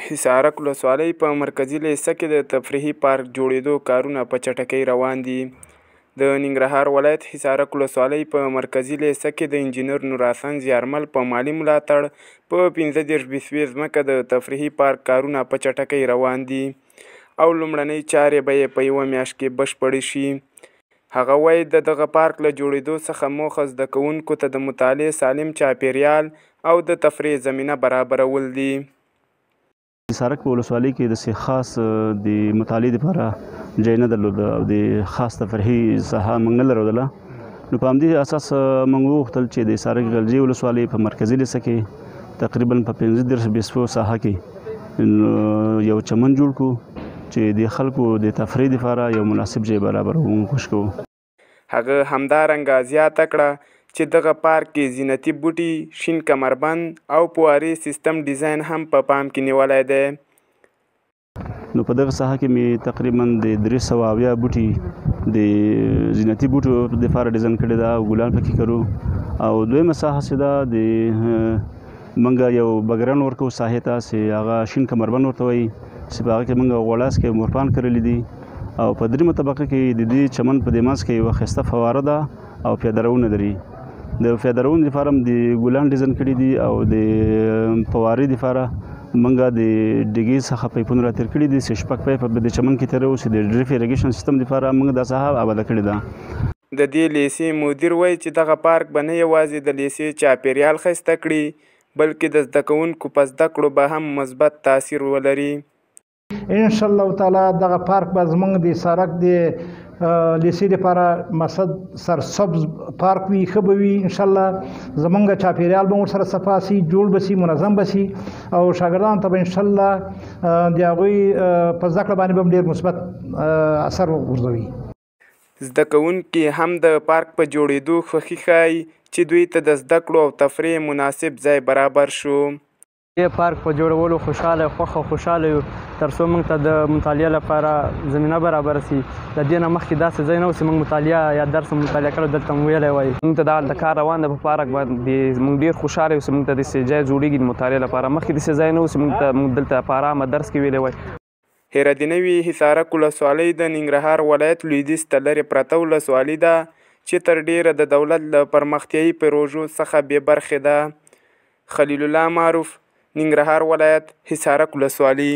حصارک ولسوالۍ په مرکزي لیسه کې د تفریحي پارک جوړېدو کارونه په چټکۍ روان دي. د ننګرهار ولایت حصارک ولسوالۍ په مرکزي لیسه کې د انجینر نورحسن زیارمل په مالي ملاتړ په 15 بیسوي ځمکه د تفریحي پارک کارونه په چټکۍ روان دي او لومړنۍ چارې به یې په یوه میاشت کې بشپړې شي. هغه وایي د دغه پارک له جوړېدو څخه موخه زده کوونکو ته د مطالعې سالم چاپیریال او د تفریح زمینه برابرول دي. حصارک په ولسوالۍ کې داسې خاص د مطالعې دپاره ځای نه درلوده او د خاص تفریحي ساحه موږ نه لرله. نو په همدې اساس موږ وغوښتل چې د حصارک غلجي ولسوالۍ په مرکزي لیسه کې تقریبا په 15 بیسو ساحه کې یو چمن جوړ کړو چې د خلکو د تفریح دپاره یو مناسب ځای برابرو کوشش کوو. هغه همدارنګه زیاته کړه چې دغه پارک کې زینتي بوټي، شین کمربند او فوارې سیستم ډیزاین هم په پام کې نیولی دی. نو په دغه ساحه کې مې تقریبا د 370 بوټي د زینتي بوټو دپاره ډیزاین کړې ده او ګلان پکې کرو. او دویمه ساحه چې ده د موږ یو بګرن ورکو ساحې ته چې هغه شین کمربند ورته وایي چې په هغه کې موږ غوړاسکي مورپان کرلی دي. او په دریمه طبقه کې د دې چمن په دې منځ کې یوه ښایسته فواره ده او پیادهروونه لري. د پیادهروونو دپاره هم د ګلان ډیزاین کړي دي او د فوارې دپاره موږ د ډیګي څخه پایپونه راتېر کړي دي چې 6 پایپ په دې چمن کې تېروو چې د ډریپ ایریګیشن سیستم دپاره موږ دا ساحه آباده کړې ده. د دې لیسې مدیر وایي چې دغه پارک به نه یوازې د لیسې چاپیریال ښایسته کړي بلکې د زده کوونکو په زده کړو به هم مثبت تاثیر ولري. انشاءالله تعالی دغه پارک به زموږ د حصارک د لیسې دپاره مقصد سرسبز پارک وي، ښه به وي. انشاءالله زموږ چاپیریال به ورسره صفا سي، جوړ به سي، منظم به سي او شاګردانو ته به انشاءالله د هغوی په زده کړه باندې به هم ډېر مثبت اثر وغورځوي. زده کوونکي هم د پارک په جوړېدو خوښي ښایي چې دوی ته د زده کړو او تفریح مناسب ځای برابر شو. دې پارک په جوړولو خوشحاله یو تر څو موږ ته د مطالعې لپاره زمینه برابره سي. د دې نه مخکې داسې ځای نه و چې موږ مطالعه یا درس مطالعه کړو دلته مو ویلی وایي. موږ ته دا کار روان دی په پارک باندې. موږ ډېر خوشحاله یو چې موږ ته داسې ځای جوړېږي د مطالعې لپاره. مخکې داسې ځای نه و چې موږ دلته په ارامه درس کې ویلی وایي. هرهدنوي حصارک ولسوالۍ د ننګرهار ولایت لویدیځ ته لرې پرته ولسوالي ده چې تر ډیره د دولت له پرمختیایي پروژو څخه بې برخې ده. خلیل الله معروف، ننګرهار ولایت، حصارک ولسوالي.